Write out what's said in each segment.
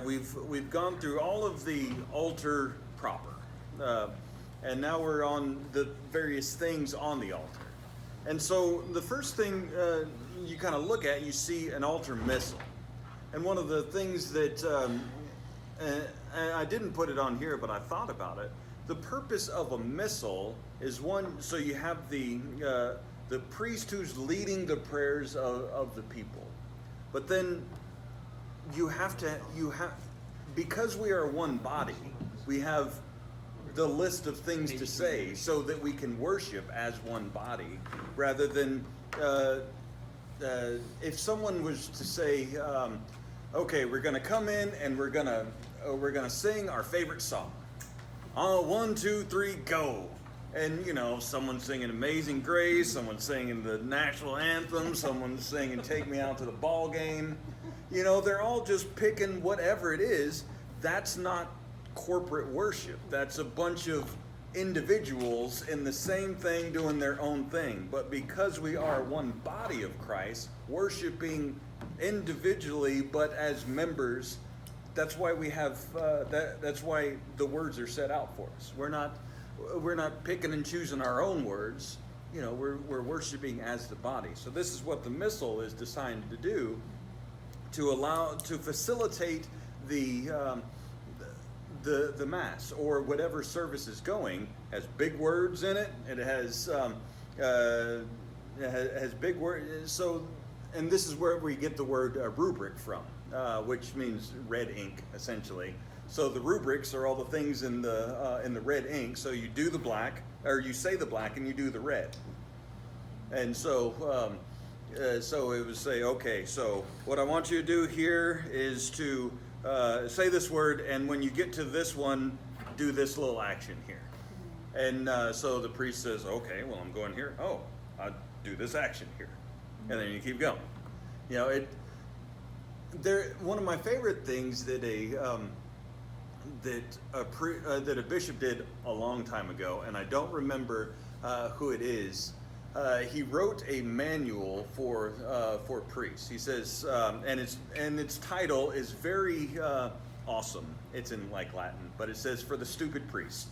We've gone through all of the altar proper, and now we're on the various things on the altar. And so the first thing you kind of look at, you see an altar missal. And one of the things that and I didn't put it on here, but I thought about it. The purpose of a missal is one, so you have the priest who's leading the prayers of the people, but then you have because we are one body, we have the list of things to say so that we can worship as one body, rather than if someone was to say, okay, we're going to come in and we're going to sing our favorite song. 1, 2, 3, go. And, someone's singing Amazing Grace, someone's singing the national anthem, someone's singing Take Me Out to the Ball Game. They're all just picking whatever it is. That's not corporate worship. That's a bunch of individuals in the same thing doing their own thing. But because we are one body of Christ, worshiping individually but as members, that's why we have that's why the words are set out for us. We're not picking and choosing our own words. We're worshiping as the body. So this is what the missal is designed to do, to facilitate the mass or whatever service is going. It has big words in it. It has big words. So, and this is where we get the word rubric from, which means red ink, essentially. So the rubrics are all the things in the red ink. So you do the black, or you say the black, and you do the red. And so so it would say, okay, so what I want you to do here is to say this word, and when you get to this one, do this little action here. And so the priest says, okay, well, I'm going here. Oh, I'll do this action here. And then you keep going. One of my favorite things that a bishop did a long time ago, and I don't remember who it is. He wrote a manual for priests. He says, and its title is very awesome. It's in Latin, but it says "For the Stupid Priest,"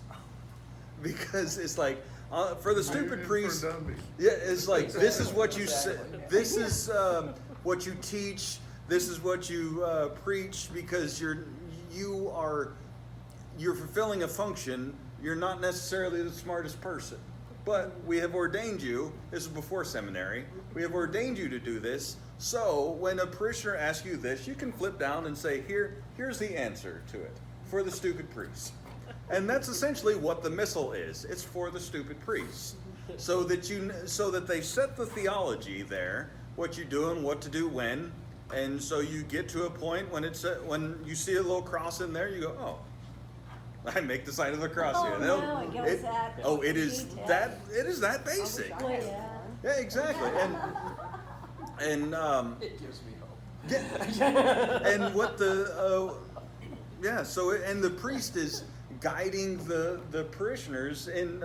because it's like for the stupid priest. Yeah, it's like this is what you say. This is what you teach. This is what you preach, because you're fulfilling a function. You're not necessarily the smartest person. But we have ordained you, this is before seminary, we have ordained you to do this, so when a parishioner asks you this, you can flip down and say, here's the answer to it, for the stupid priest. And that's essentially what the missal is. It's for the stupid priests. So that they set the theology there, what you do and what to do when, and so you get to a point when you see a little cross in there, you go, oh, I make the sign of the cross here. It is that basic. Yeah, exactly. And it gives me hope. Yeah. And what and the priest is guiding the parishioners and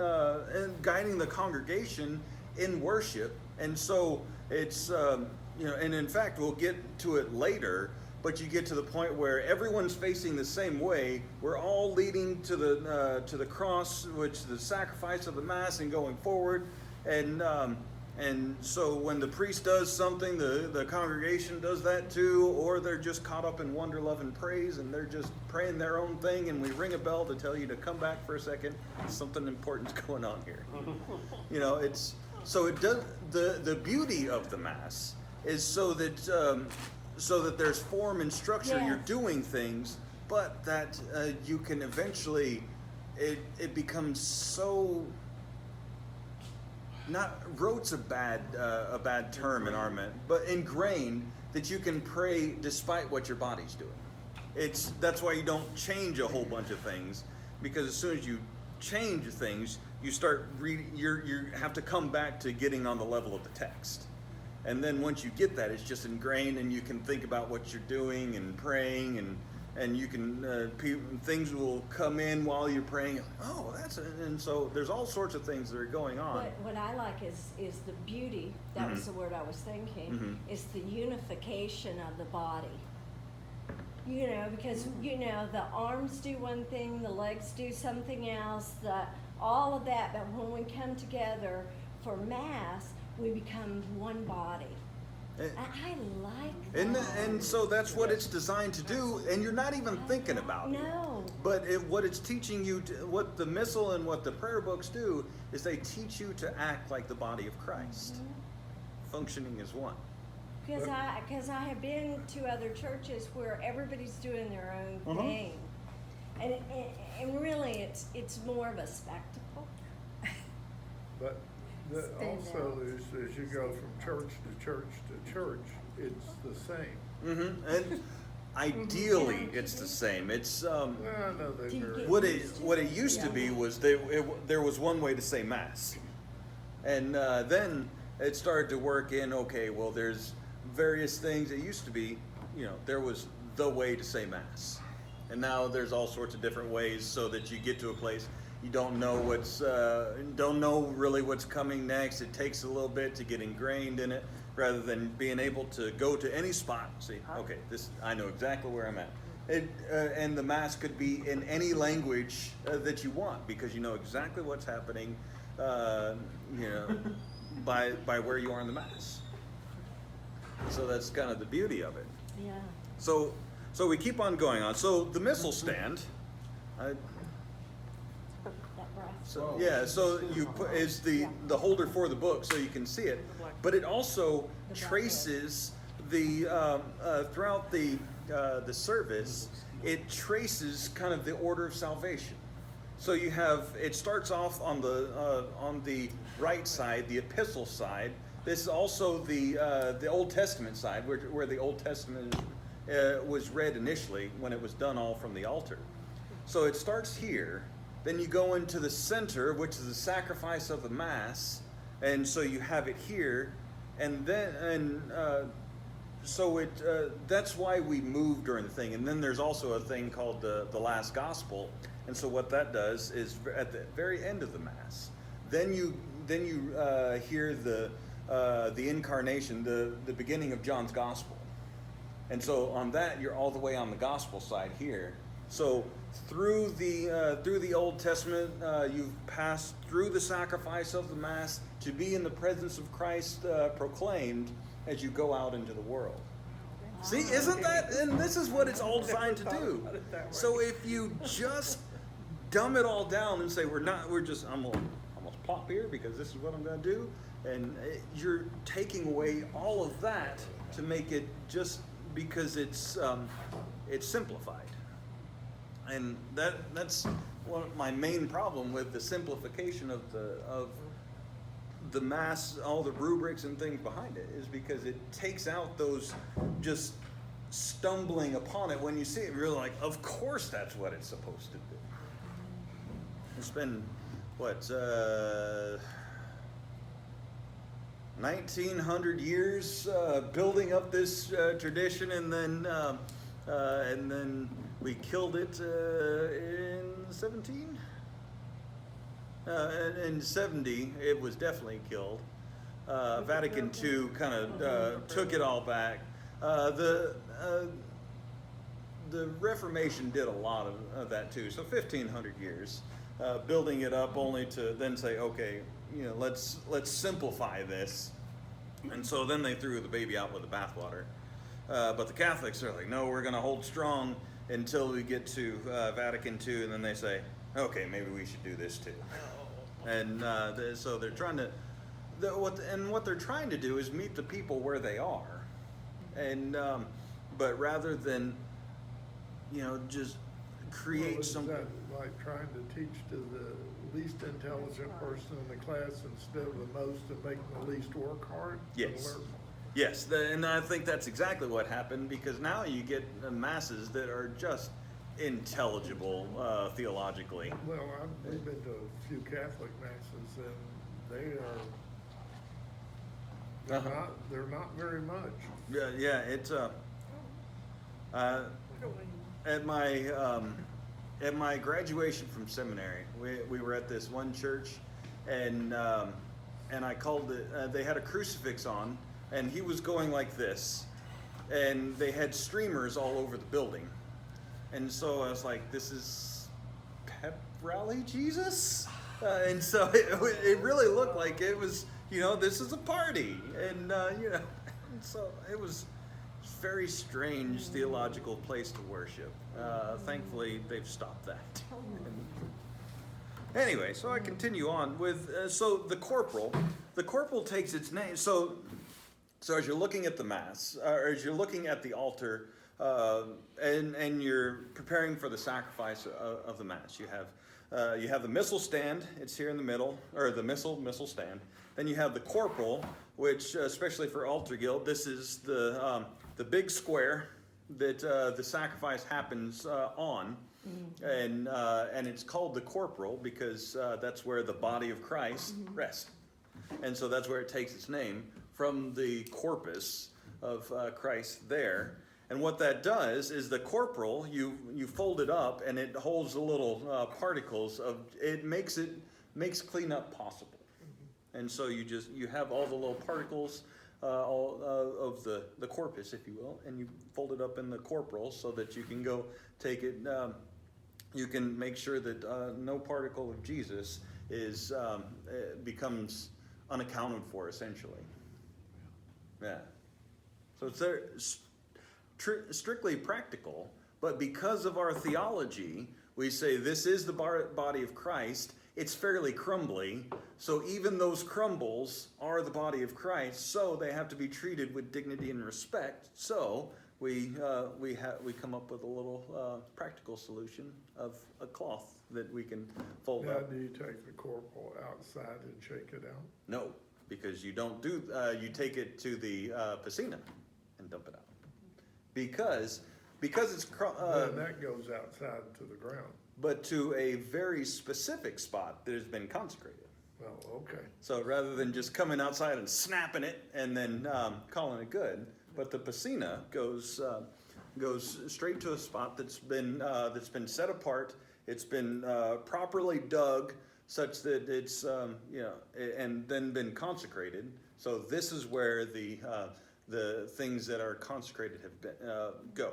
guiding the congregation in worship. And so it's and in fact we'll get to it later. But you get to the point where everyone's facing the same way. We're all leading to the cross, which is the sacrifice of the Mass, and going forward. And so when the priest does something, the congregation does that too, or they're just caught up in wonder, love, and praise, and they're just praying their own thing, and we ring a bell to tell you to come back for a second. Something important's going on here. It's so it does. The beauty of the Mass is so that there's form and structure. Yes. You're doing things, but that you can eventually, it becomes so, rote's a bad term in our men, but ingrained, that you can pray despite what your body's doing. That's why you don't change a whole bunch of things, because as soon as you change things, you start reading, you have to come back to getting on the level of the text. And then once you get that, it's just ingrained, and you can think about what you're doing and praying, and you can things will come in while you're praying. Oh, and so there's all sorts of things that are going on. What I like is the beauty. That Mm-hmm. was the word I was thinking. Mm-hmm. Is the unification of the body. You know, because, you know, the arms do one thing, the legs do something else, all of that, but when we come together for Mass, we become one body. And, I like and, that. and so that's what it's designed to do, and you're not even thinking about it. No. But what it's teaching you, what the missal and what the prayer books do, is they teach you to act like the body of Christ, functioning as one. Because I have been to other churches where everybody's doing their own thing, and really it's more of a spectacle. But Stand also, out. as you go from church to church to church, it's the same. And ideally, it's the same. It's Well, no, they Do you vary. get- what it used to be was there was one way to say Mass, and then it started to work in. Okay, well, there's various things. It used to be, you know, there was the way to say Mass, and now there's all sorts of different ways, so that you get to a place you don't know don't know really what's coming next. It takes a little bit to get ingrained in it, rather than being able to go to any spot and see, okay, I know exactly where I'm at. And the Mass could be in any language that you want, because you know exactly what's happening, you know, by where you are in the Mass. So that's kind of the beauty of it. Yeah. So we keep on going on. So the missal stand, That brass. so yeah, so you put is the holder for the book, so you can see it, but it also traces the throughout the service. It traces kind of the order of salvation. So you have, it starts off on the right side, the epistle side. This is also the Old Testament side, where the Old Testament was read initially when it was done all from the altar. So it starts here. Then you go into the center, which is the sacrifice of the Mass, and so you have it here, and then that's why we move during the thing. And then there's also a thing called the Last Gospel, and so what that does is at the very end of the Mass, then you hear the incarnation, the beginning of John's Gospel, and so on that you're all the way on the Gospel side here. So through the Old Testament, you've passed through the sacrifice of the Mass to be in the presence of Christ proclaimed as you go out into the world. See, isn't that? And this is what it's all designed to do. So if you just dumb it all down and say I'm gonna plop here because this is what I'm going to do, and you're taking away all of that to make it just because it's simplified. And that's one of my main problem with the simplification of the Mass, all the rubrics and things behind it, is because it takes out those just stumbling upon it. When you see it, you're like, of course that's what it's supposed to do. It's been, 1900 years building up this tradition, and then we killed it in 17. In 70, it was definitely killed. Vatican II kind of took it all back. The Reformation did a lot of that too. So 1,500 years building it up, only to then say, okay, let's simplify this. And so then they threw the baby out with the bathwater. But the Catholics are like, no, we're going to hold strong until we get to Vatican II, and then they say, okay, maybe we should do this too. And so they're trying to, what they're trying to do is meet the people where they are, and but rather than, just create Is some. that like trying to teach to the least intelligent person in the class instead of the most, and make them the least work hard? Yes. To learn more? Yes, and I think that's exactly what happened, because now you get masses that are just intelligible theologically. Well, we've been to a few Catholic masses, and they're not very much. Yeah, it's at my graduation from seminary, we were at this one church, and I called it. They had a crucifix on, and he was going like this, and they had streamers all over the building, And so I was like, this is pep rally Jesus? And so it really looked like it was, this is a party. And, and so it was a very strange theological place to worship. Thankfully, they've stopped that. Anyway, so I continue on with, so the corporal takes its name. So as you're looking at the Mass, or as you're looking at the altar, and you're preparing for the sacrifice of the Mass, you have the missal stand. It's here in the middle, or the missal stand. Then you have the corporal, which, especially for altar guild, this is the big square that the sacrifice happens on, and it's called the corporal because that's where the body of Christ rests, and so that's where it takes its name from the corpus of Christ there. And what that does is the corporal, you fold it up and it holds the little particles of, it makes cleanup possible. And so you have all the little particles of the corpus, if you will, and you fold it up in the corporal so that you can go take it, you can make sure that no particle of Jesus becomes unaccounted for, essentially. Yeah. So it's strictly practical, but because of our theology, we say this is the body of Christ. It's fairly crumbly, so even those crumbles are the body of Christ, so they have to be treated with dignity and respect. So we come up with a little practical solution of a cloth that we can fold Now, up. do you take the corporal outside and shake it out? No, because you don't do. You take it to the piscina and dump it out. Because it's Then that goes outside to the ground. but to a very specific spot that has been consecrated. Well, okay. So rather than just coming outside and snapping it and then calling it good, but the piscina goes straight to a spot that's been set apart. It's been properly dug such that it's and then been consecrated. So this is where the things that are consecrated have been go.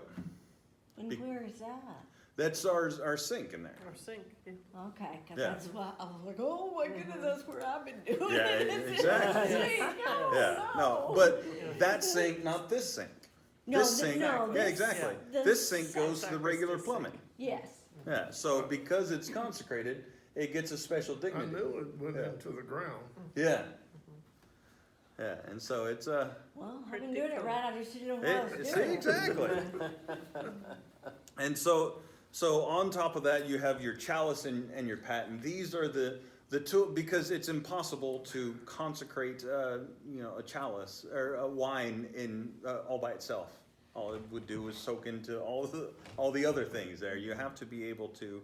And where is that? That's our sink in there. Our sink, yeah. Okay, because Yeah. that's why I was like, oh my goodness, that's where I've been doing Yeah, it. It's in exactly. the sink. Oh, Yeah, no, but that sink, not this sink. No, This sink, no, yeah, this- exactly. the This sink goes to the sacrifice regular sink. plumbing. Yes. Yeah, so because it's consecrated, it gets a special I dignity. knew it went Yeah. into the ground. Yeah. Yeah, and so it's Well, I've been doing it right. I just didn't know what I was see, doing. exactly. And so on top of that, you have your chalice and your paten. These are the two, because it's impossible to consecrate a chalice or a wine in all by itself. All it would do is soak into all the other things there. You have to be able to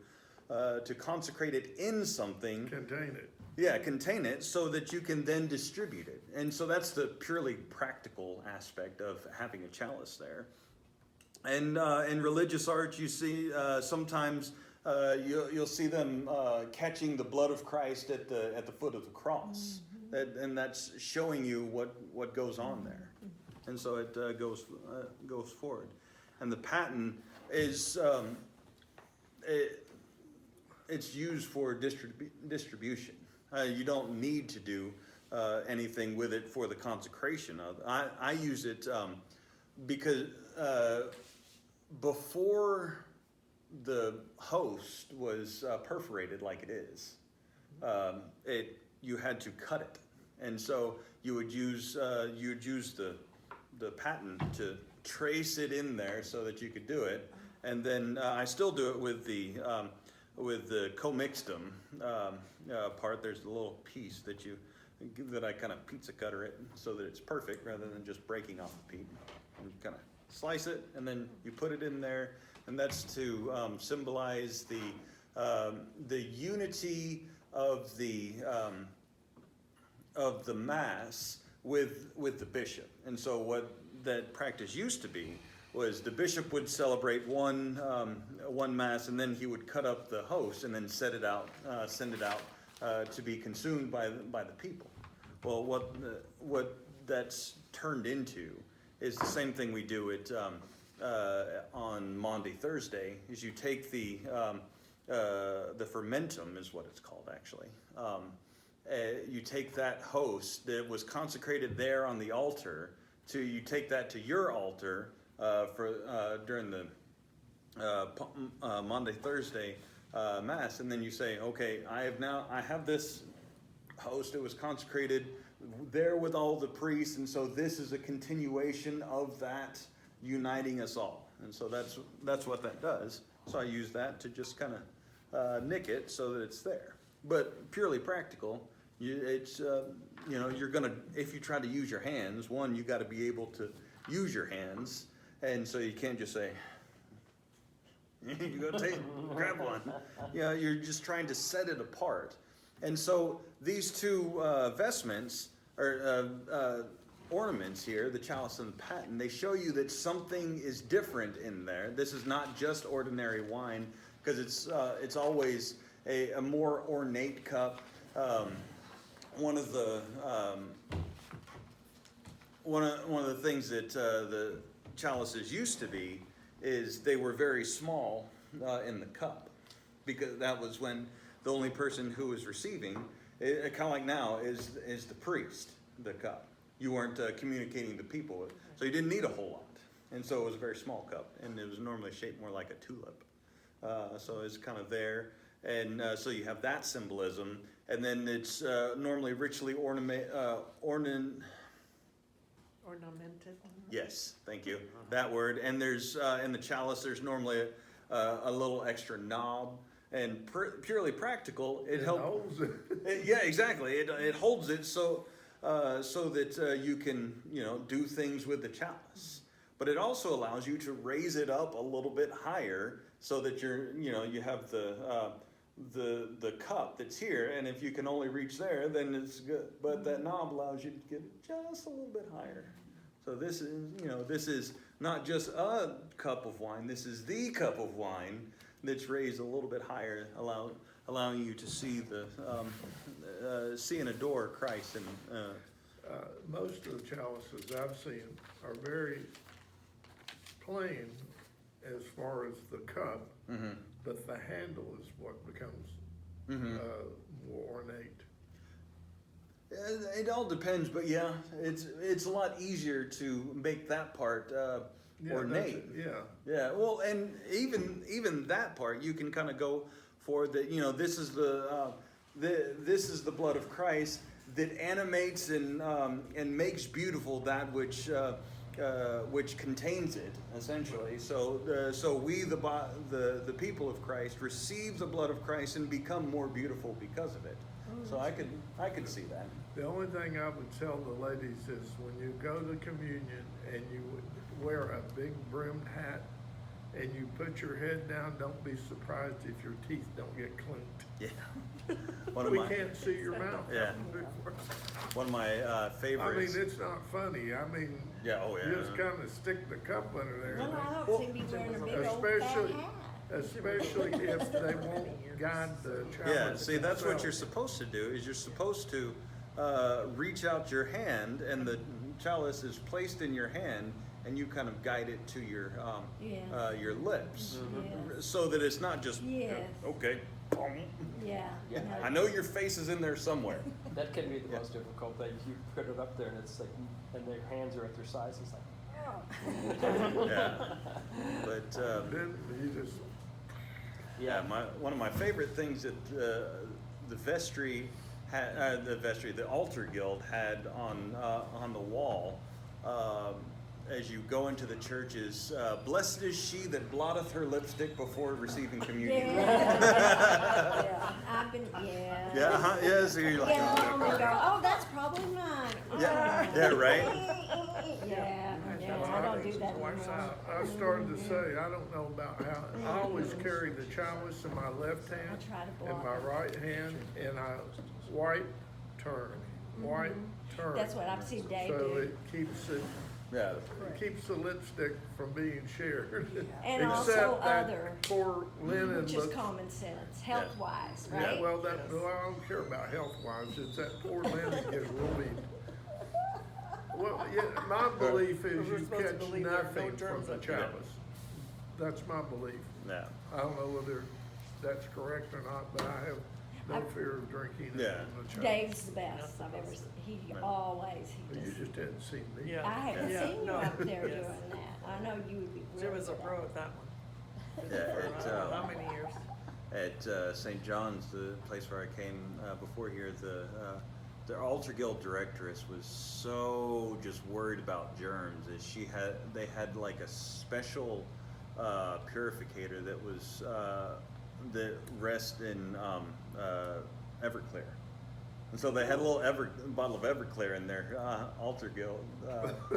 consecrate it in something. Contain it. Yeah, contain it so that you can then distribute it. And so that's the purely practical aspect of having a chalice there. And in religious art, you see sometimes you'll see them catching the blood of Christ at the foot of the cross, and that's showing you what goes on there. And so it goes forward. And the paten is it's used for distribution. You don't need to do anything with it for the consecration. I use it because before the host was perforated like it is, you had to cut it, and so you would use the paten to trace it in there so that you could do it, and then I still do it with the commixtum part. There's a little piece that I kind of pizza cutter it so that it's perfect rather than just breaking off the peat. And you kind of slice it and then you put it in there, and that's to symbolize the unity of the Mass with the bishop. And so what that practice used to be was the bishop would celebrate one Mass, and then he would cut up the host and then send it out to be consumed by the people. Well, what that's turned into is the same thing we do on Maundy Thursday is you take the fermentum is what it's called actually. You take that host that was consecrated there on the altar you take that to your altar during the Maundy Thursday Mass, and then you say, okay, I have this host. It was consecrated there with all the priests, and so this is a continuation of that uniting us all. And so that's what that does. So I use that to just kind of nick it so that it's there. But purely practical, it's you're gonna, if you try to use your hands, one, you got to be able to use your hands, and so you can't just say, you go grab one. You're just trying to set it apart. And so these two vestments or ornaments here, the chalice and the paten, they show you that something is different in there. This is not just ordinary wine, because it's always a more ornate cup. One of the things that the chalices used to be is they were very small in the cup, because that was when the only person who was receiving, kind of like now, is the priest, the cup. You weren't communicating to people with, so you didn't need a whole lot. And so it was a very small cup, and it was normally shaped more like a tulip. So it's kind of there. And so you have that symbolism. And then it's normally richly ornamented. Yes, thank you. That word. And there's, in the chalice, there's normally a little extra knob. And purely practical, it holds it. Yeah, exactly. It holds it so that you can, do things with the chalice. But it also allows you to raise it up a little bit higher so that you have the cup that's here, and if you can only reach there, then it's good. But that knob allows you to get it just a little bit higher. So this is not just a cup of wine. This is the cup of wine that's raised a little bit higher, allowing you to see see and adore Christ. And most of the chalices I've seen are very plain as far as the cup, but the handle is what becomes more ornate. It all depends, but yeah, it's a lot easier to make that part ornate. Yeah. Well, and even that part, you can kind of go for the. This is this is the blood of Christ that animates and makes beautiful that which contains it, essentially. So we, the people of Christ, receive the blood of Christ and become more beautiful because of it. So I could see that. The only thing I would tell the ladies is when you go to communion and you wear a big brimmed hat and you put your head down, don't be surprised if your teeth don't get clinked. Yeah. We can't see your mouth. Yeah. One of my favorites. I mean, it's not funny. I mean, yeah. Oh yeah. You just kind of stick the cup under there. Well, I don't seem to be wearing a big old fat hat. Especially if they won't guide the chalice. Yeah, see, that's what you're supposed to do, is you're supposed to reach out your hand, and the chalice is placed in your hand, and you kind of guide it to your lips, so that it's not just, okay. Yeah. I know your face is in there somewhere. That can be the most difficult thing. You put it up there and it's like, and their hands are at their size. It's like, Yeah, but Then you just. one of my favorite things that the vestry had, the altar guild had on the wall. As you go into the church is, blessed is she that blotteth her lipstick before receiving communion. I've been, So you're like, oh, that's probably mine. right? I don't do that anymore. I started to say, I don't know about how, I always carry the chalice in my left hand and my right hand, and I wipe, turn, wipe, turn. That's what I've seen Dave So do. it keeps it. Yeah. It keeps the lipstick from being shared. And Except also that other, poor linen which is looks. common sense, health-wise, right? Yeah, well, I don't care about health-wise. It's that poor linen gets ruined. Well, yeah, my belief is We're you supposed to catch believe there are no nothing from germs the up there. chalice. That's my belief. Yeah. I don't know whether that's correct or not, but I have no I- fear of drinking it Yeah. from the chalice. Dave's the best I've ever seen. He always, But you just hadn't seen me. Yeah. I haven't Yeah, seen you no, up there yes. doing that. I know you would be Jim really was a good pro at at that one. Yeah, For it, I don't know how many years. At St. John's, the place where I came before here, the altar guild directress was so just worried about germs that they had like a special purificator that was that rests in Everclear. And so they had a little bottle of Everclear in their altar guild,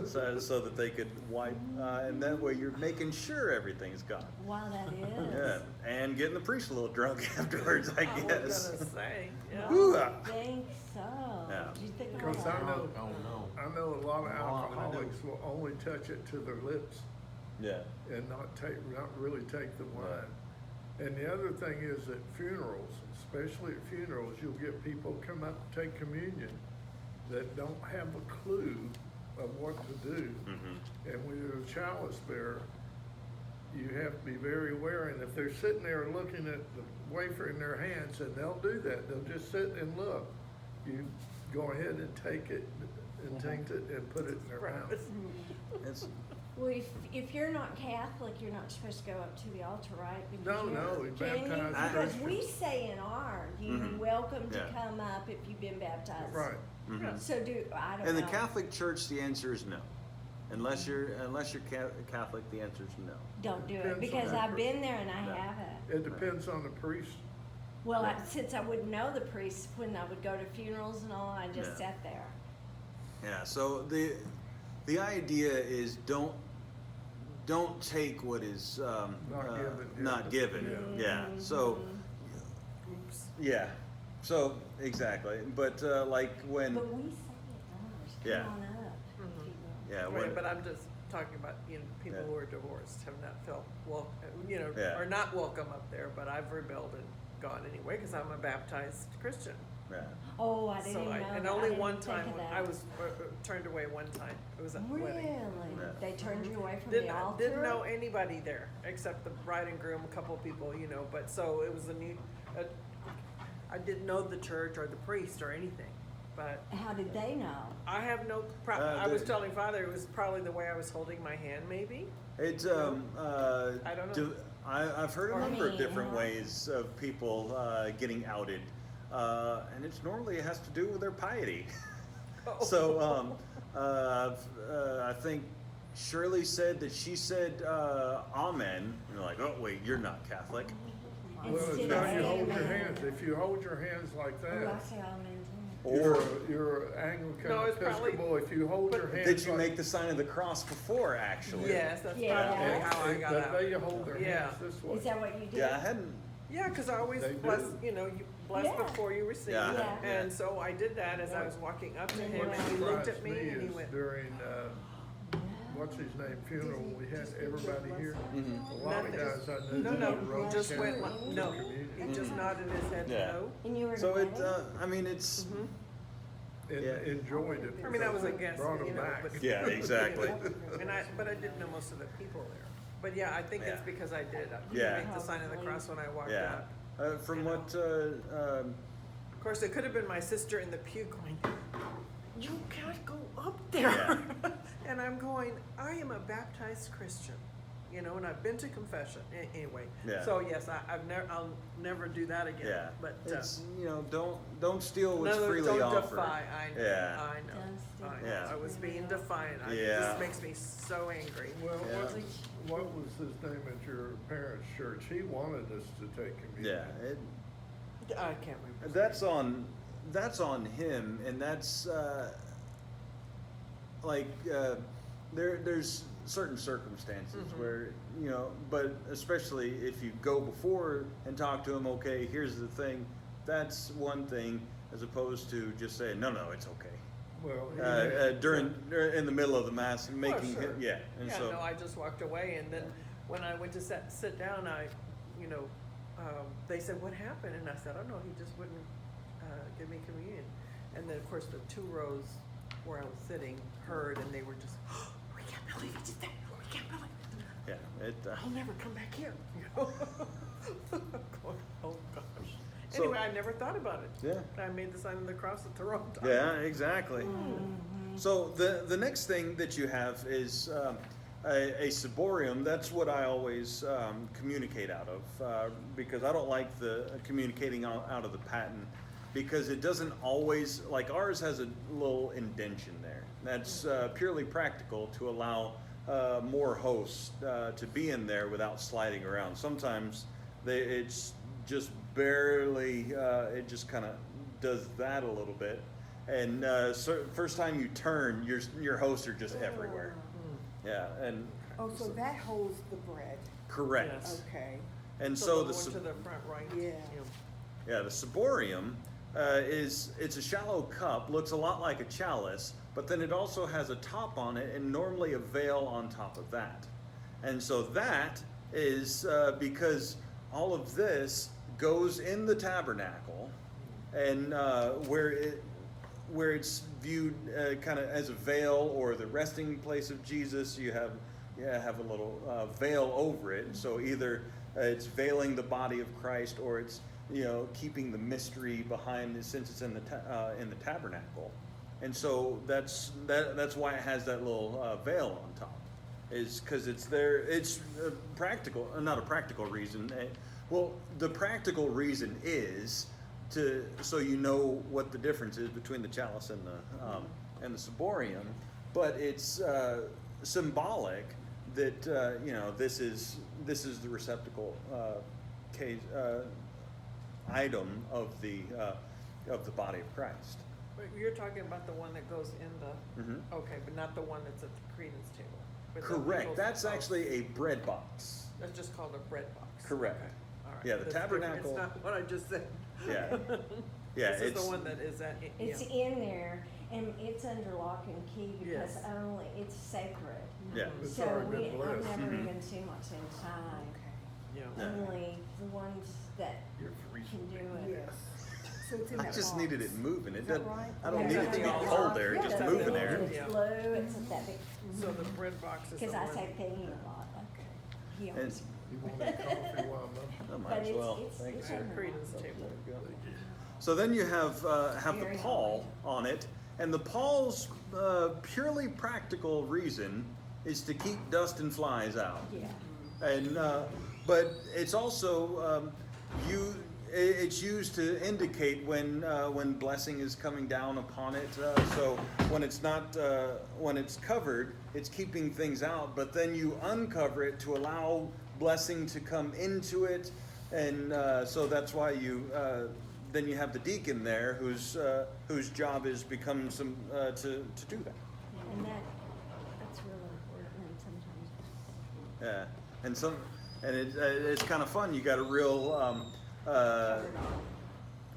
so that they could wipe, and that way you're making sure everything's gone. it. Wow, that is. Yeah, and getting the priest a little drunk afterwards, I I was guess. gonna say, yeah. Whew. I think so. Yeah. Do you think of Because that? I know a lot of alcoholics will only touch it to their lips Yeah. and not really take the wine. And the other thing is at funerals, especially at funerals, you'll get people come up and take communion that don't have a clue of what to do. Mm-hmm. And when you're a chalice bearer, you have to be very aware, and if they're sitting there looking at the wafer in their hands, and they'll do that, they'll just sit and look. You go ahead and take it and taint it and put it in their mouth. It's, Well, if you're not Catholic, you're not supposed to go up to the altar, right? No, Because no, you're- we can you? baptize Because Christians. we say in ours, you're Mhm. welcome to Yeah. come up if you've been baptized. Right. mhm. So I don't In the know. Catholic Church, the answer is no. Unless you're Catholic, the answer is no. Don't do it, Depends on because the I've been there and I No. haven't. It depends on the priest. Well, Yeah. since I wouldn't know the priests, when I would go to funerals and all, I just Yeah. sat there. Yeah. So the idea is don't take what is Not given, yeah. not given. Yeah. So Oops. yeah. So exactly. But like when But we say it Yeah. ours, come on up, if you will. yeah when Right, but I'm just talking about, people Yeah. who are divorced have not felt Yeah. are not welcome up there, but I've rebelled and gone anyway, cause I'm a baptized Christian. yeah. Oh, I didn't So know that. and I only didn't one think time, of I that. was turned away one time, it was at a Really? wedding. Yeah. They turned you away from Didn't, the altar? didn't know anybody there, except the bride and groom, a couple people, but so it was I didn't know the church or the priest or anything, but How did they know? I have no, I was telling Father, it was probably the way I was holding my hand, maybe. It's I don't know. I've heard a Or- number of Me, different huh? ways of people getting outed, and it's normally has to do with their piety. Oh. So I think Shirley said that she said amen, and they're like, oh wait, you're not Catholic. Well, it's Instead how of you saying hold your amen. hands. If you hold your hands like Oh, I that, say amen too. Or you're Anglican No, it's probably- Episcopal. If you hold your hands did you like- make the sign of the cross before actually? Yes, that's Yeah. probably and- how I got but out. they hold their Yeah. hands this way. Is that what you did? Yeah, I hadn't. Yeah, because I always They bless, do. you bless Yeah. before you receive. Yeah. Yeah. And so I did that as I was walking up to And him, what and he looked at Surprised me and he is went, during, what's his name, funeral, we had everybody here. A lot of Methodist. guys I knew. no, that no, were Roman he just went, Catholic like, no. communion. He just nodded his head, Yeah. no. And you were So it, invited? I mean, it's. Mhm. And Yeah. enjoyed it. I mean, I was because it against, Brought them back. but. Yeah, exactly. But I didn't know most of the people there. But yeah, I think it's Yeah. because I did. I Yeah. make the sign of the cross when I walked Yeah. out. From You know. what Of course, it could have been my sister in the pew going, you can't go up there. And I'm going, I am a baptized Christian, and I've been to confession. Anyway, Yeah. so yes, I'll never do that again. yeah, But it's don't steal what's no, freely don't offered. defy. I know. Yeah. I know. Don't steal I know. Yeah. I was being defiant. It Yeah. just makes me so angry. Well, Yeah. what was his name at your parents' church? He wanted us to take communion. Yeah, I can't remember. that's on him, and that's there's certain circumstances Mhm. where but especially if you go before and talk to him, okay, here's the thing, that's one thing, as opposed to just saying no, it's okay. Well, In the middle of the mass, and making sure. him, yeah, and Yeah, so no, I just walked away, and then when I went to sit down, they said, what happened? And I said, oh no, he just wouldn't give me communion. And then, of course, the 2 rows where I was sitting heard, and they were just, oh, we can't believe he did that. We can't believe it. Yeah, it, I'll never come back here. You know? Going, oh gosh. So- Anyway, I never thought about it. Yeah. I made the sign of the cross at the wrong time. yeah, exactly. So the next thing that you have is a ciborium. That's what I always communicate out of because I don't like the communicating out of the patent because it doesn't always, like ours has a little indention there. That's purely practical to allow more hosts to be in there without sliding around. Sometimes it's just barely, it just kind of does that a little bit. And so first time you turn, your hosts are just everywhere. Yeah, and Oh, so that holds the bread, correct. Yes. okay, And So so the the one to the front right. Yeah. yeah, the ciborium it's a shallow cup, looks a lot like a chalice, but then it also has a top on it and normally a veil on top of that. And so that is because all of this goes in the tabernacle, and where it's viewed kind of as a veil or the resting place of Jesus, you have a little veil over it. So either it's veiling the body of Christ, or it's keeping the mystery behind it, since it's in the tabernacle. And so that's why it has that little veil on top, is because it's there. It's practical, not a practical reason. Well, the practical reason is so you know what the difference is between the chalice and the ciborium, but it's symbolic that this is the receptacle case item of the body of Christ. But you're talking about the one that goes in the, Mhm. okay, but not the one that's at the credence table. But the Correct. goes- That's oh, actually a bread box. That's just called a bread box. Correct. Okay, all right. Yeah, the That's different. tabernacle- It's not what I just said. Yeah. Yeah, This is it's the one that is at, It's yeah. in there, and it's under lock and key because Yes. only, it's sacred. yeah. It's So already been I've blessed. never Mhm. even seen what's inside. Yeah. Yeah. Only the ones that You're freezing. can do it. yes. So it's in I that just box. needed it moving. It Is that doesn't. right? I don't Yeah, need it to be it's cold there. Yeah, Just that's moving big. there. It's Yeah. blue, it's that big, So the bread box is the because one. I say thingy a lot, like, he And- always, You want a coffee while I but might as it's, well. it's, Thank it's you. under lock. Credence table. So then you have the Very Paul on it, and the Paul's purely practical reason is to keep dust and flies out. Yeah. And but it's also it's used to indicate when blessing is coming down upon it. So when it's not when it's covered, it's keeping things out. But then you uncover it to allow blessing to come into it, and so that's why then you have the deacon there, whose job is become some to do that. And that's really important sometimes. Yeah, and it's kind of fun. You got a real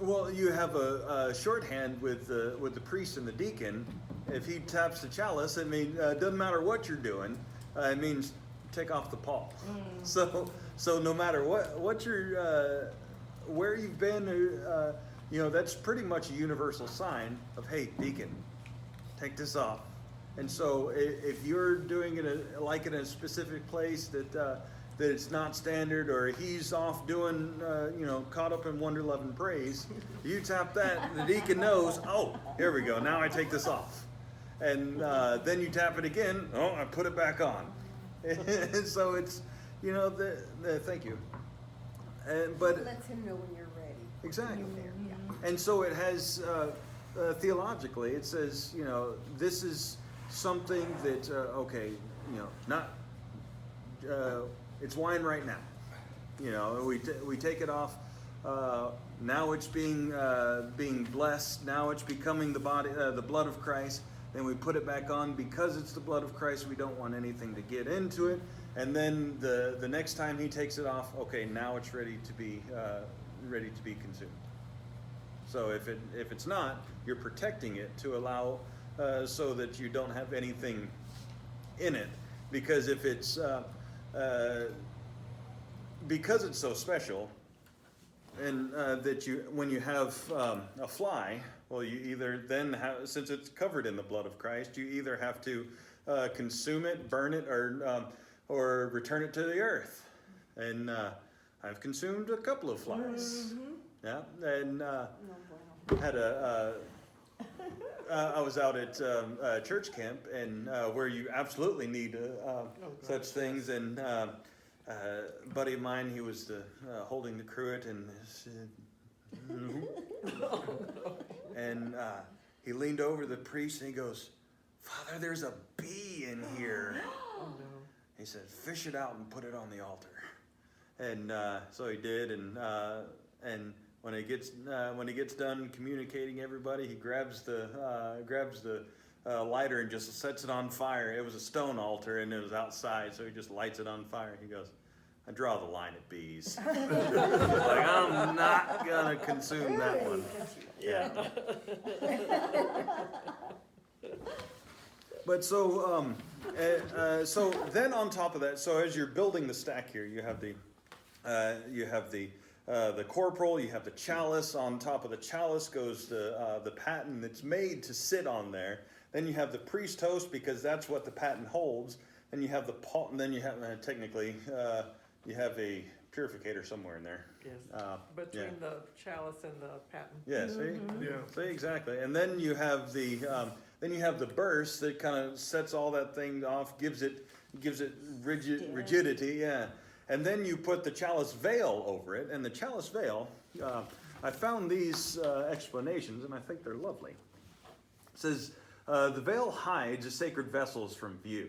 well, you have a shorthand with the priest and the deacon. If he taps the chalice, it means doesn't matter what you're doing. It means take off the pall. So no matter what you're where you've been, that's pretty much a universal sign of, hey, deacon, take this off. And so if you're doing it like in a specific place that it's not standard, or he's off doing, caught up in wonder, love, and praise, you tap that, the deacon knows, oh, here we go, now I take this off. And then you tap it again, oh, I put it back on. And so it's, thank you. But Lets him know when you're ready. exactly. When you're there, yeah. And so it has, theologically, it says, this is something that, not, it's wine right now. We take it off. Now it's being blessed. Now it's becoming the body, the blood of Christ. Then we put it back on because it's the blood of Christ. We don't want anything to get into it. And then the next time he takes it off, okay, now it's ready to be consumed. So if it's not, you're protecting it to allow so that you don't have anything in it. Because if it's because it's so special, and that you, when you have a fly, well, you either then have, since it's covered in the blood of Christ, you either have to consume it, burn it, or return it to the earth. And I've consumed a couple of flies. Yeah, and had I was out at church camp, and where you absolutely need such things. And a buddy of mine, he was holding the cruet, and and he leaned over the priest and he goes, "Father, there's a bee in here." Oh, no. He said, "Fish it out and put it on the altar." And so he did, and when he gets done communicating everybody, he grabs the lighter and just sets it on fire. It was a stone altar and it was outside, so he just lights it on fire. He goes, "I draw the line at bees." Like, I'm not gonna consume that one. Yeah. But so then on top of that, so as you're building the stack here, you have the corporal, you have the chalice. On top of the chalice goes the paten that's made to sit on there. Then you have the priest host, because that's what the paten holds. And you have and then you have technically you have a purificator somewhere in there. Yes. Yeah. Between the chalice and the paten. Yeah. See. Yeah. See, exactly. And then you have the burst that kind of sets all that thing off, gives it rigidity. Yeah. And then you put the chalice veil over it, and the chalice veil, I found these explanations, and I think they're lovely. It says, the veil hides the sacred vessels from view.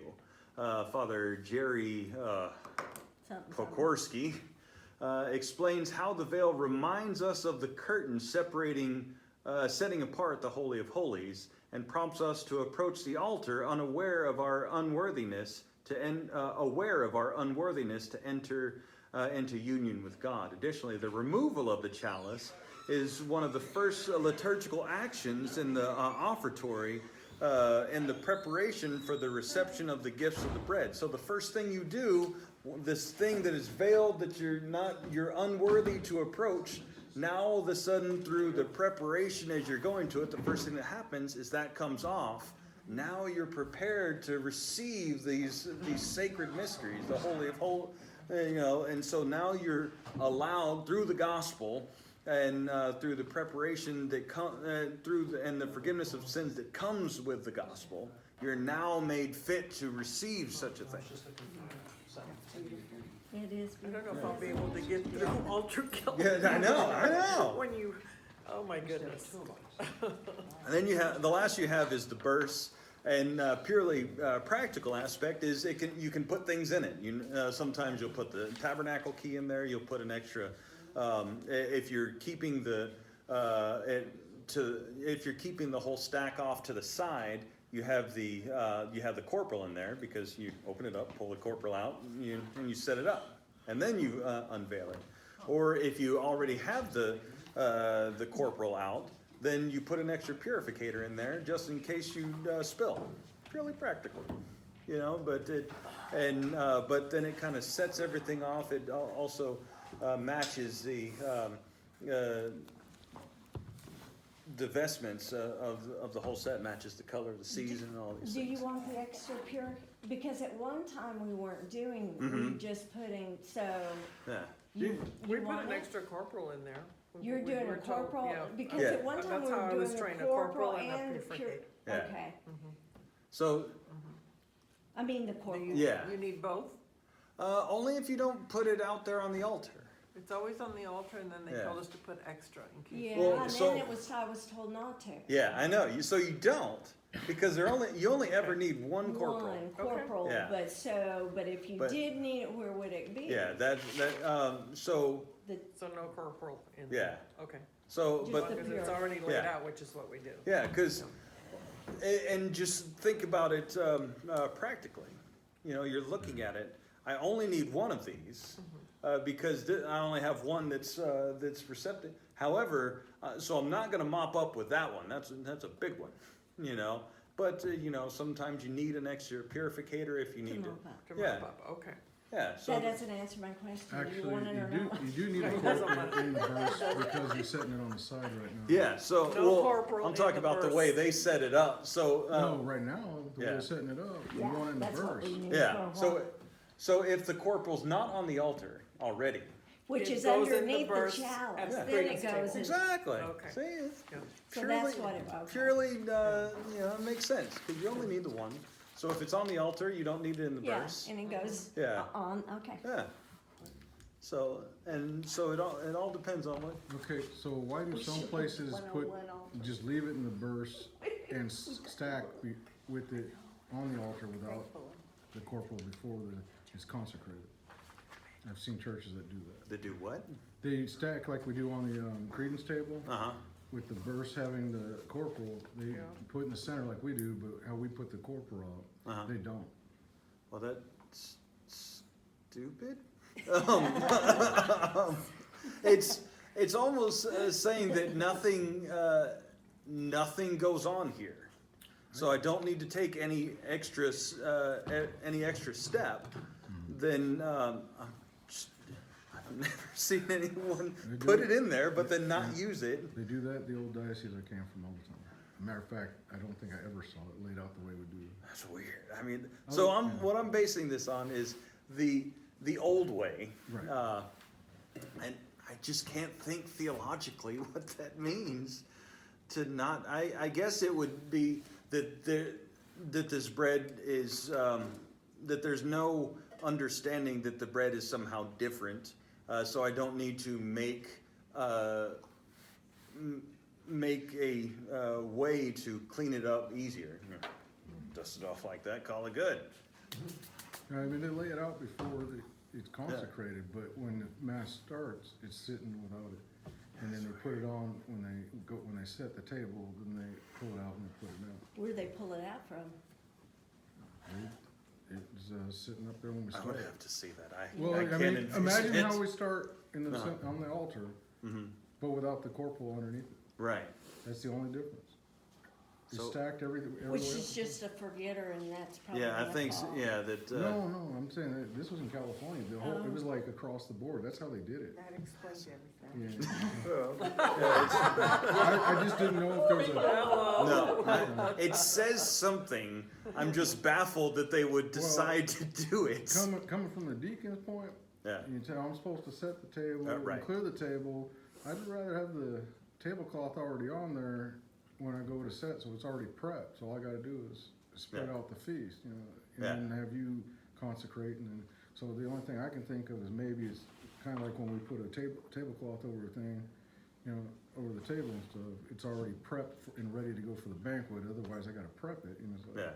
Father Jerry Pokorski explains how the veil reminds us of the curtain setting apart the Holy of Holies, and prompts us to approach the altar unaware of our unworthiness to enter into union with God. Additionally, the removal of the chalice is one of the first liturgical actions in the offertory in the preparation for the reception of the gifts of the bread. So the first thing you do, this thing that is veiled, that you're unworthy to approach, now all of a sudden through the preparation as you're going to it, the first thing that happens is that comes off. Now you're prepared to receive these sacred mysteries, the Holy of Holies, and so now you're allowed through the gospel and through the preparation that and the forgiveness of sins that comes with the gospel, you're now made fit to receive such a thing. It is I don't know beautiful. if I'll be able to get through altar kill. Yeah, I know. When you, oh my goodness. And then the last you have is the burst. And purely practical aspect is you can put things in it. Sometimes you'll put the tabernacle key in there. You'll put an extra. If you're keeping if you're keeping the whole stack off to the side, you have the corporal in there, because you open it up, pull the corporal out, and you set it up, and then you unveil it. Or if you already have the corporal out, then you put an extra purificator in there just in case you spill. Purely practical, But then it kind of sets everything off. It also matches the vestments of the whole set, matches the color of the season and all these Do things. you want the extra pure? Because at one time we weren't doing, we were just putting, so Yeah. you We put want an it? extra corporal in there. You're We doing were a told, corporal, yeah. because Yeah. at one time That's we how were I was doing the trained, a corporal corporal and a and the pure. purificator. Yeah. Okay, So I mean the Do corporal. you, Yeah. you need both? only if you don't put it out there on the altar. It's always on the altar, and then they Yeah. told us to put extra in case. Yeah, Well, and so- then I was told not to. Yeah, I know. So you don't, because you only ever need one corporal. One corporal, Yeah. but if you But- did need it, where would it be? Yeah, so So no corporal in Yeah. there? Okay. so Just but the Because it's already laid Yeah. out, which is what we do. yeah, because and just think about it practically. You're looking at it. I only need one of these because I only have one that's receptive. However, so I'm not going to mop up with that one. That's a big one, But sometimes you need an extra purificator if you need to. mop up. To Yeah. mop up, okay. Yeah, so, That doesn't answer my question. Do you Actually, want it or not? you do need a corporal in the verse because you're setting it on the side right now. yeah, so, No well, corporal I'm in talking the about the verse. way they set it up, so. No, right now, the way yeah. you're setting it up, you Yeah, want it in the that's what verse. we need Yeah, for a while. so if the corporal's not on the altar already. Which It is goes in the underneath the verse chalice, at the then it greatest goes table. in. Exactly. Okay. See, it's Yeah. So that's what it was. purely, you know, it makes sense, because you only need the one. So if it's on the altar, you don't need it in the Yeah, verse. and it goes Yeah. on, okay. Yeah. So, it all depends on what, Okay, so why do some places put, 101 altar. just leave it in the verse and stack with it on the altar without the corporal before it's consecrated? I've seen churches that do that. they do what? They stack like we do on the credence table, Uh-huh. with the verse having the corporal, they Yeah. put in the center like we do, but how we put the corporal Uh-huh. out, they don't. Well, that's stupid. Um, it's almost saying that nothing goes on here. So I don't need to take any extra step. Then I've never seen anyone They do put it. it in there, but then not use it. They do that at the old diocese I came from all the time. Matter of fact, I don't think I ever saw it laid out the way we do. That's weird. I mean, so Oh, yeah. what I'm basing this on is the old way, Right. and I just can't think theologically what that means. To not, I guess it would be that that this bread is that there's no understanding that the bread is somehow different, so I don't need to make a way to clean it up easier. Dust it off like that, call it good. I mean, they lay it out before it's consecrated, but when the mass starts, it's sitting without it. And then they put it on when they set the table, then they pull it out and they put it out. Where do they pull it out from? It's sitting up there when we I start. would have to see that. Well, I I can't mean, envision imagine it. how we start in the, Uh-huh. on the altar, Mhm. but without the corporal underneath it. Right. That's the only difference. It's So- stacked every way Which else. is just a forgetter, and that's probably Yeah, I their think, so, fault. yeah, that, No, I'm saying that this was in California. The whole, Oh. it was like across the board. That's how they did it. That explains everything. Yeah. Well, I just didn't know if there was a. no, it says something. I'm just baffled that they would decide to do it. Coming from the deacon's point, Yeah, you tell I'm supposed to set the table right. and clear the table. I'd rather have the tablecloth already on there when I go to set, so it's already prepped. So all I gotta do is spread Yeah. out the feast, you know, and Yeah. then have you consecrate. And then, so the only thing I can think of is maybe it's kind of like when we put a tablecloth over a thing, you know, over the table and stuff. It's already prepped and ready to go for the banquet. Otherwise, I gotta prep it. You know, so, yeah.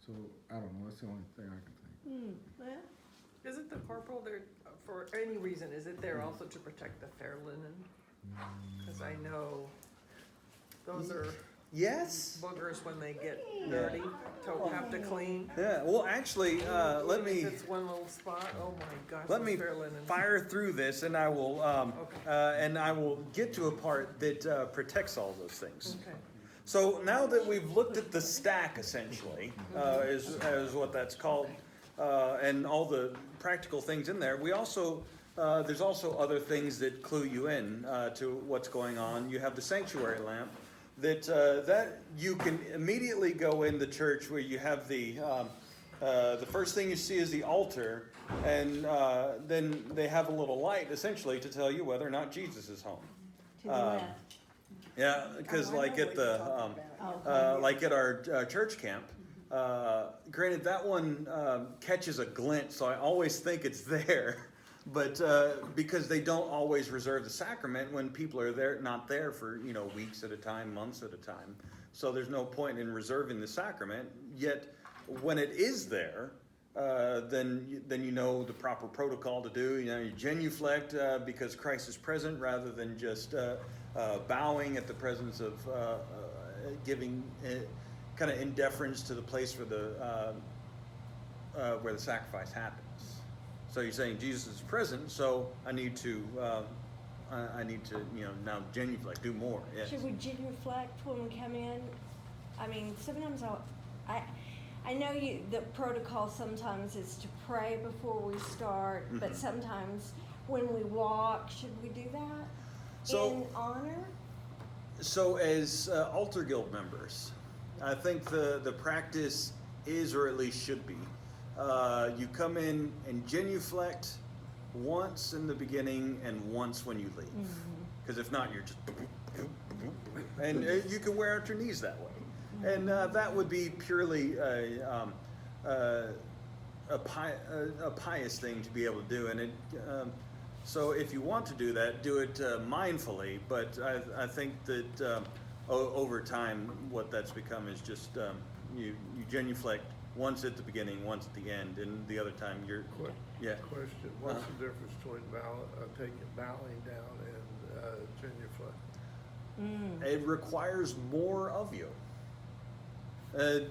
so I don't know. That's the only thing I can think. Well, Isn't the corporal there, for any reason, is it there also to protect the fair linen? Cause I know those are Yes. boogers when they get dirty, to have to clean. Yeah. Well, actually, let me If it's one little spot, oh my gosh, let those me fair linen. fire through this, and I will get to a part that protects all those things. Okay. So now that we've looked at the stack, essentially, is what that's called, and all the practical things in there, we also, there's also other things that clue you in to what's going on. You have the sanctuary lamp that you can immediately go in the church where you have the first thing you see is the altar, and then they have a little light, essentially, to tell you whether or not Jesus is home. to the left. Yeah, because Oh, I like know at what the you're talking about. Oh, like at our church camp. Granted, that one catches a glint, so I always think it's there. But because they don't always reserve the sacrament when people are there, not there for weeks at a time, months at a time. So there's no point in reserving the sacrament. Yet when it is there, then you know the proper protocol to do. You genuflect because Christ is present, rather than just bowing at the presence of giving kind of indifference to the place where the sacrifice happens. So you're saying Jesus is present, so I need to now genuflect, do more. Yes. Should we genuflect when we come in? I mean, sometimes I I know the protocol sometimes is to pray before we start, but sometimes when we walk, should we do that So- in honor? So as altar guild members, I think the practice is, or at least should be, you come in and genuflect once in the beginning and once when you leave. Because if not, you're just, and you can wear out your knees that way. And that would be purely a pious thing to be able to do. And it, so if you want to do that, do it mindfully. But I think that over time, what that's become is just you genuflect once at the beginning, once at the end, and the other time you're, yeah. Question, what's the difference between bowing down and genuflect? It requires more of you.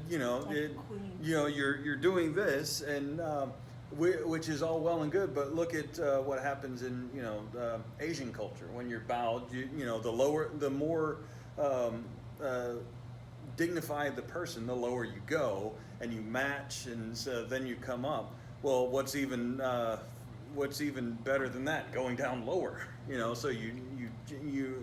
You know, Like a queen. you know, you're doing this, and which is all well and good, but look at what happens in Asian culture when you're bowed. You know, the more dignified the person, the lower you go, and you match, and so then you come up. Well, what's even better than that? Going down lower. You know, so you're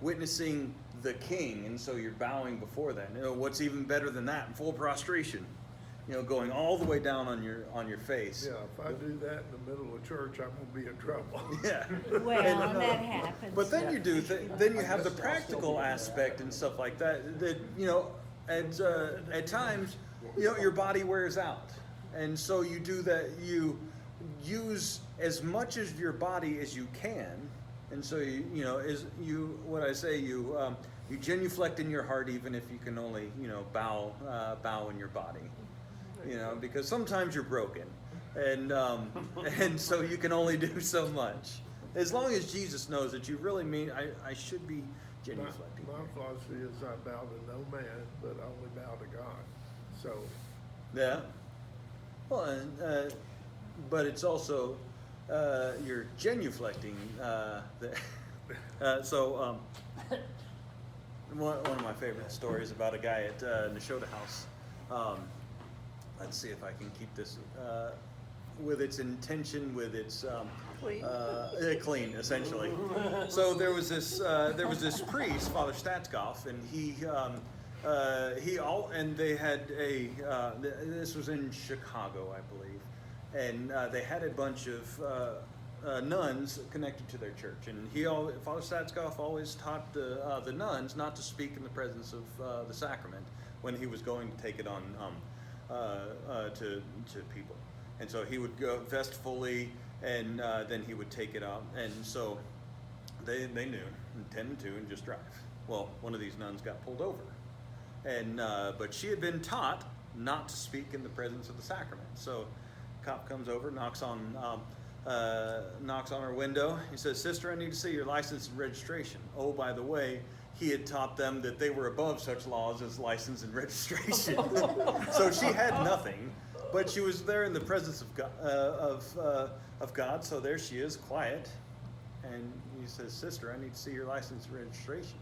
witnessing the king, and so you're bowing before that. You know, what's even better than that? Full prostration. You know, going all the way down on your face. Yeah, if I do that in the middle of church, I'm gonna be in trouble. Yeah. Well, that happens. But then then you have the practical aspect and stuff like that. That at times, your body wears out, and so you do that. You use as much of your body as you can, and so you genuflect in your heart, even if you can only bow in your body. Because sometimes you're broken, and so you can only do so much. As long as Jesus knows that you really mean, I should be genuflecting. My philosophy is I bow to no man, but I only bow to God. So, Yeah. Well, but it's also you're genuflecting. One of my favorite stories about a guy at Nashotah House. Let's see if I can keep this with its intention, with its Clean. clean, essentially. So there was this priest, Father Statskoff, and they had this was in Chicago, I believe, and they had a bunch of nuns connected to their church, and Father Statskoff always taught the nuns not to speak in the presence of the sacrament when he was going to take it on to people, and so he would go vest fully, and then he would take it out, and so they knew 10 to and just drive. Well, one of these nuns got pulled over, and but she had been taught not to speak in the presence of the sacrament. So, cop comes over, knocks on her window. He says, "Sister, I need to see your license and registration." Oh, by the way, he had taught them that they were above such laws as license and registration. So she had nothing, but she was there in the presence of God. So there she is, quiet, and he says, "Sister, I need to see your license and registration."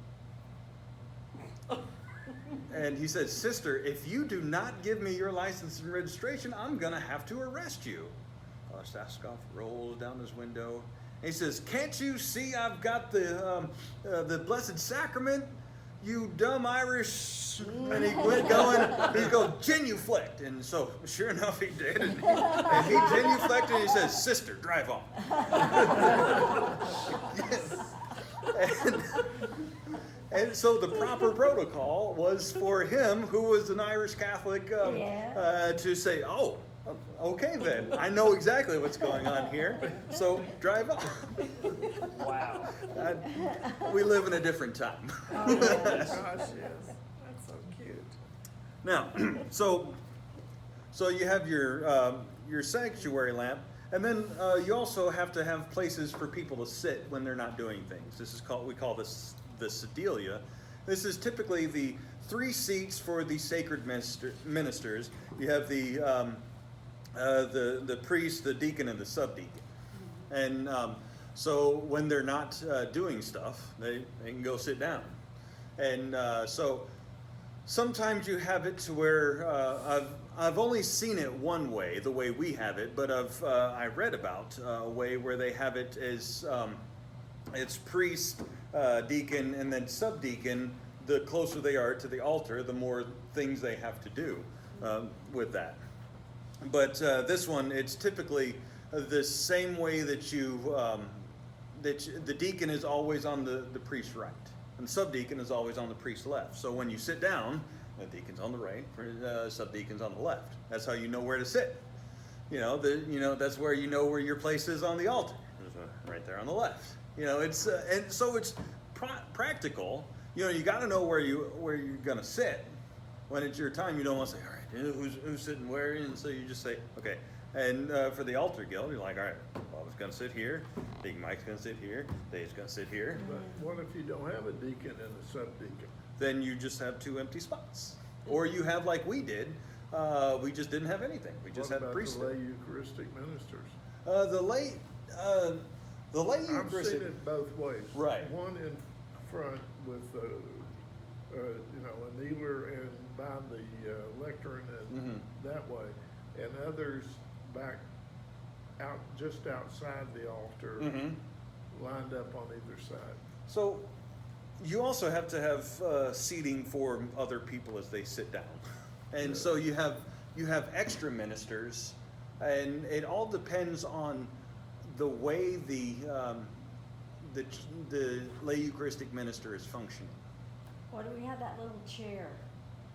And he said, "Sister, if you do not give me your license and registration, I'm going to have to arrest you." Statskoff rolls down his window. And he says, "Can't you see I've got the Blessed Sacrament, you dumb Irish?" And he went going, he'd go, "Genuflect." And so, sure enough, he did. And he genuflected, and he says, "Sister, drive on." And so the proper protocol was for him, who was an Irish Catholic, to say, "Oh, okay then, I know exactly what's going on here, so drive on." Wow. We live in a different time. Oh, gosh, yes. That's so cute. Now, so you have your sanctuary lamp, and then you also have to have places for people to sit when they're not doing things. We call this the sedilia. This is typically the 3 seats for the sacred ministers. You have the priest, the deacon, and the subdeacon. And so when they're not doing stuff, they can go sit down. And so sometimes you have it to where I've only seen it one way, the way we have it, but I read about a way where they have it as it's priest, deacon, and then subdeacon. The closer they are to the altar, the more things they have to do with that. But this one, it's typically the same way that the deacon is always on the priest's right, and the subdeacon is always on the priest's left. So when you sit down, the deacon's on the right, subdeacon's on the left. That's how you know where to sit. That's where you know where your place is on the altar. Right there on the left. It's and so it's practical. You got to know where you're gonna sit when it's your time. You don't want to say, all right, who's sitting where, and so you just say, okay. And for the altar guild, you're like, all right, Bob's gonna sit here, Deacon Mike's gonna sit here, Dave's gonna sit here. But what if you don't have a deacon and a subdeacon? Then you just have 2 empty spots, or you have like we did. We just didn't have anything. We just had What about the priesthood. lay Eucharistic ministers? The lay I've seen Eucharistic. it both ways. Right. One in front with, a kneeler and by the lectern and Mhm. that way, and others back out, just outside the altar, Mhm. lined up on either side. So you also have to have seating for other people as they sit down, and so you have extra ministers, and it all depends on the way the lay Eucharistic minister is functioning. Why do we have that little chair?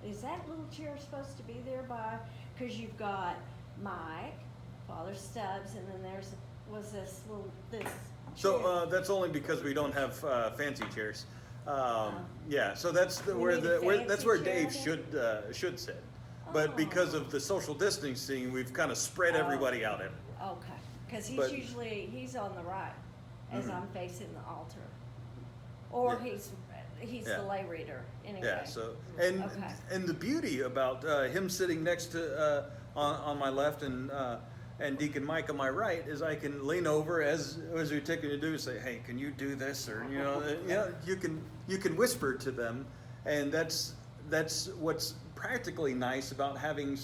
Is that little chair supposed to be there by, because you've got Mike, Father Stubbs, and then was this chair. So that's only because we don't have fancy chairs. Yeah, so that's We where need a that's fancy where chair Dave then? should sit. But because of the social distancing, we've kind of spread Oh. everybody out. Okay, because But- he's on the right as Mhm. I'm facing the altar. Or Yeah. he's Yeah. the lay reader, anyway. Yeah. So and Okay. and the beauty about him sitting next to on my left and Deacon Mike on my right is I can lean over as we're taking to do, say, hey, can you do this, or you can whisper to them, and that's what's practically nice about having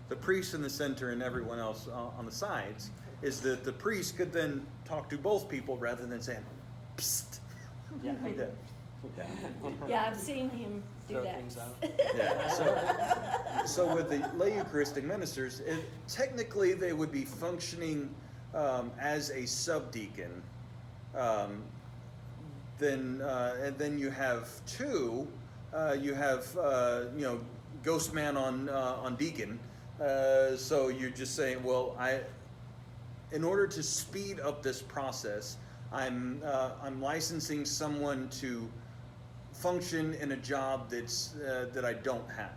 the priest in the center and everyone else on the sides, is that the priest could then talk to both people rather than saying, psst. Yeah. Yeah. Yeah, I've seen him do Throw that. things out. Yeah. So with the lay Eucharistic ministers, technically they would be functioning as a subdeacon. And then you have 2. You have Ghost Man on deacon. So you're just saying, well, in order to speed up this process, I'm licensing someone to function in a job that I don't have.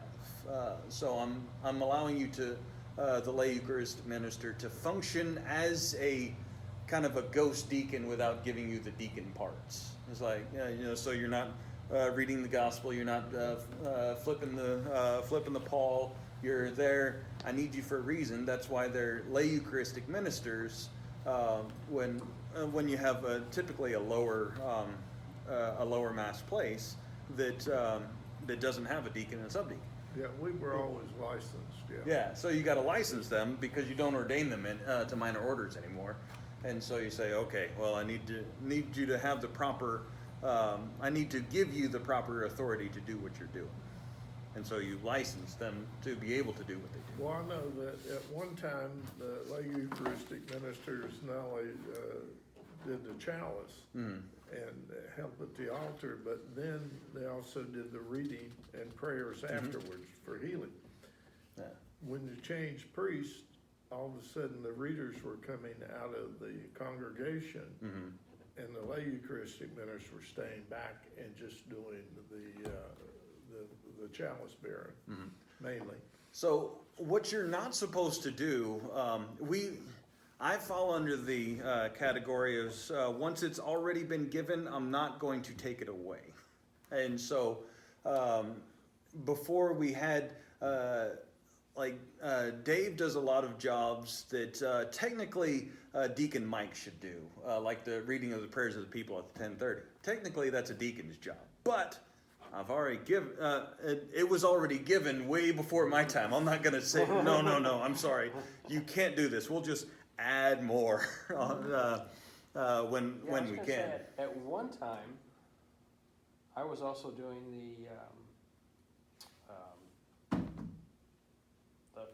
So I'm allowing you to the lay Eucharistic minister to function as a kind of a ghost deacon without giving you the deacon parts. It's like so you're not reading the gospel, you're not flipping the pall. You're there. I need you for a reason. That's why they're lay Eucharistic ministers. When you have typically a lower mass place that doesn't have a deacon and a subdeacon. Yeah, we were always licensed, yeah. Yeah, so you got to license them because you don't ordain them to minor orders anymore, and so you say, okay, well, I need you to have the proper. I need to give you the proper authority to do what you're doing, and so you license them to be able to do what they do. Well, I know that at one time, the lay Eucharistic ministers not only did the chalice Mm. and helped at the altar, but then they also did the reading and prayers afterwards for healing. Yeah. When you changed priests, all of a sudden the readers were coming out of the congregation, Mhm. and the lay Eucharistic ministers were staying back and just doing the chalice bearing, mainly. So what you're not supposed to do, I fall under the category of once it's already been given, I'm not going to take it away. And so before we had, Dave does a lot of jobs that technically Deacon Mike should do, like the reading of the prayers of the people at 10:30. Technically that's a deacon's job, but I've already given, it was already given way before my time. I'm not gonna say, no, I'm sorry. You can't do this. We'll just add more on, Yeah, I was when we gonna say, can. at one time, I was also doing the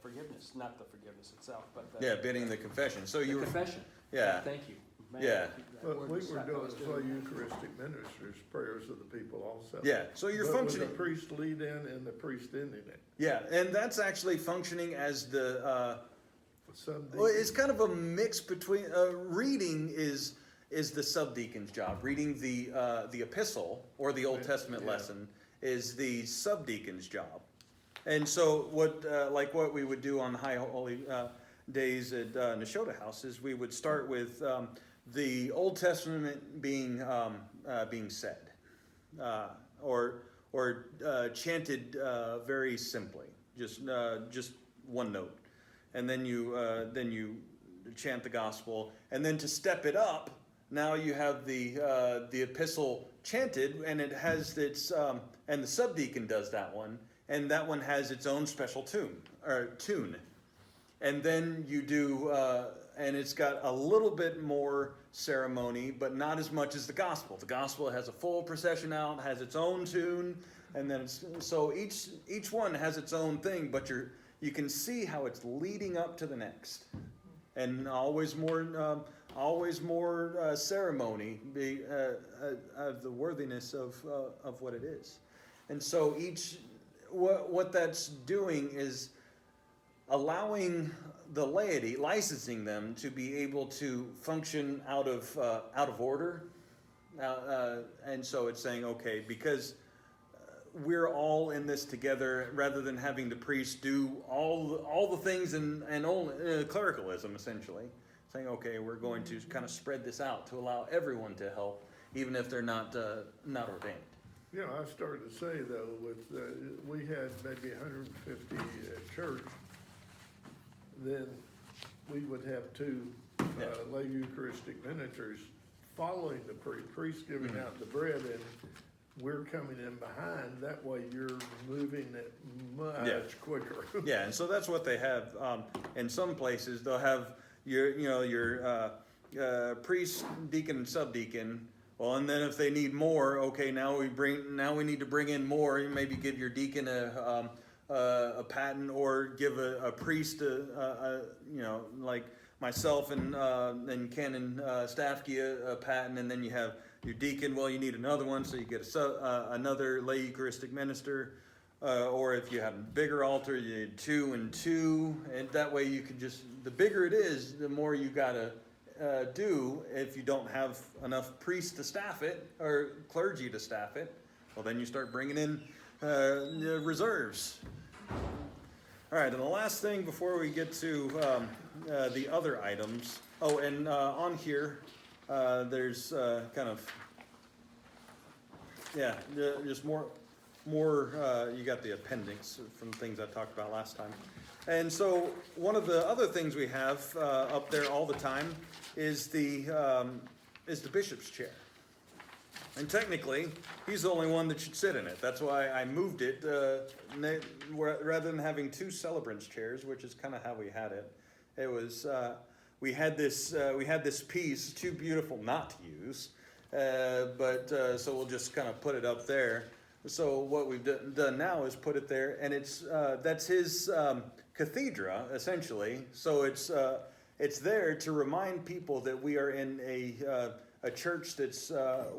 forgiveness, not the forgiveness itself, but the. Yeah, bidding the confession. So The you were, confession. yeah. Thank you. Man, Yeah. that But word we was were stuck. I doing was as doing well that. Eucharistic ministers, prayers of the people also. Yeah, so you're But functioning. with the priest lead in and the priest ending it. Yeah, and that's actually functioning as the, Some well, it's kind of a mix between, reading is the subdeacon's job. Reading the epistle or the Old Yeah, Testament yeah. lesson is the subdeacon's job. And so what, like what we would do on High Holy days at Nashotah House is we would start with the Old Testament being said, or chanted very simply, just one note, and then you chant the gospel, and then to step it up, now you have the epistle chanted, and it has its and the subdeacon does that one, and that one has its own special tune. And then you do, and it's got a little bit more ceremony, but not as much as the gospel. The gospel has a full procession out, has its own tune, and then so each one has its own thing, but you can see how it's leading up to the next, and always more ceremony, of the worthiness of what it is, and so what that's doing is allowing the laity, licensing them to be able to function out of order, and so it's saying, okay, because we're all in this together, rather than having the priest do all the things and only clericalism, essentially, saying, okay, we're going to kind of spread this out to allow everyone to help, even if they're not ordained. You know, I started to say though, we had maybe 150 at church, then we would have two Yeah. lay Eucharistic ministers following the priest giving out the bread, and we're coming in behind. That way you're moving it much Yeah. quicker. Yeah, and so that's what they have. In some places, they'll have your priest, deacon, and subdeacon. Well, and then if they need more, okay, now we need to bring in more. You maybe give your deacon a paten, or give a priest like myself and Canon Staffke a paten, and then you have your deacon. Well, you need another one, so you get another lay Eucharistic minister, or if you have a bigger altar, you need 2 and 2, and that way you can just, the bigger it is, the more you gotta do. If you don't have enough priests to staff it, or clergy to staff it, well, then you start bringing in reserves. All right, and the last thing before we get to the other items. Oh, and on here, there's kind of, yeah, just more. You got the appendix from things I talked about last time. And so one of the other things we have up there all the time is the bishop's chair. And technically, he's the only one that should sit in it. That's why I moved it, rather than having 2 celebrants' chairs, which is kind of how we had it. It was we had this piece, too beautiful not to use, but so we'll just kind of put it up there. So what we've done now is put it there, and that's his cathedra, essentially. So it's there to remind people that we are in a church that's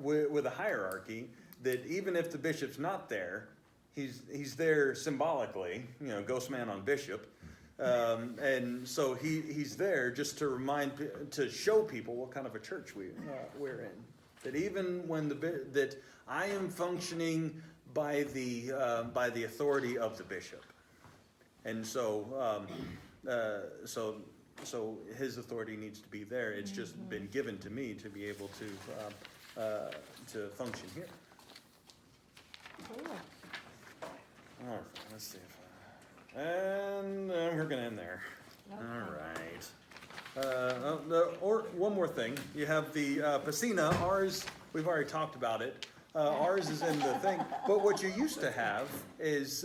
with a hierarchy, that even if the bishop's not there, he's there symbolically, ghost man on bishop. And so he's there just to to show people what kind of a church we're in. That even when that I am functioning by the authority of the bishop, and so so his authority needs to be there. It's just been given to me to be able to function here. Cool. All right, let's see if and we're gonna end there. All right. Or one more thing. You have the piscina. Ours, we've already talked about it. Ours is in the thing. But what you used to have is,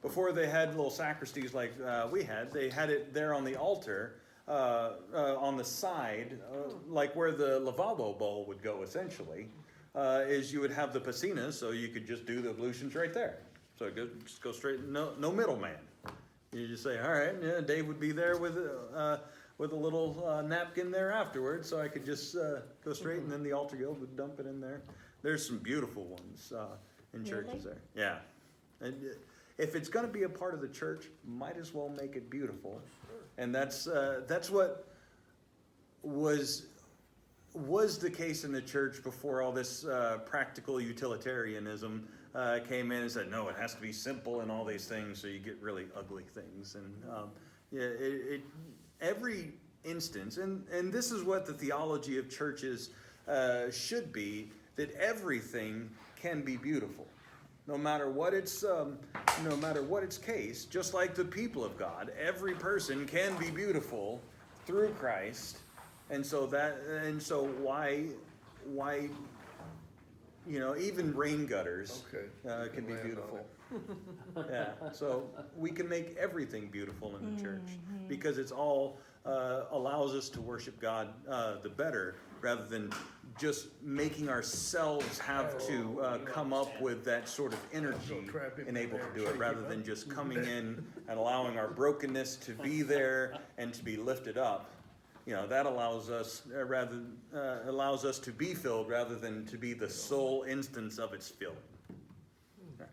before they had little sacristies like we had, they had it there on the altar, on the side, like where the lavabo bowl would go essentially, is you would have the piscina, so you could just do the ablutions right there. So it just go straight, no middleman. You just say, all right, yeah, Dave would be there with a little napkin there afterwards, so I could just go straight, and then the altar guild would dump it in there. There's some beautiful ones in churches Really? there. Yeah, and if it's going to be a part of the church, might as well make it beautiful. And that's what was the case in the church before all this practical utilitarianism came in and said, no, it has to be simple and all these things, so you get really ugly things. And every instance, and this is what the theology of churches should be, that everything can be beautiful. No matter what its case, just like the people of God, every person can be beautiful through Christ, and so why, even rain gutters Okay. can be Land on beautiful. Yeah, so we can make everything beautiful in the church because it's all allows us to worship God the better, rather than just making ourselves have to come up with that sort of energy and able to do it, rather than just coming in and allowing our brokenness to be there and to be lifted up. That allows us allows us to be filled rather than to be the sole instance of its filling. All right.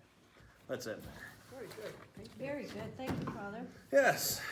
Let's end there. Very good, thank you. Very good, thank you, Father. Yes.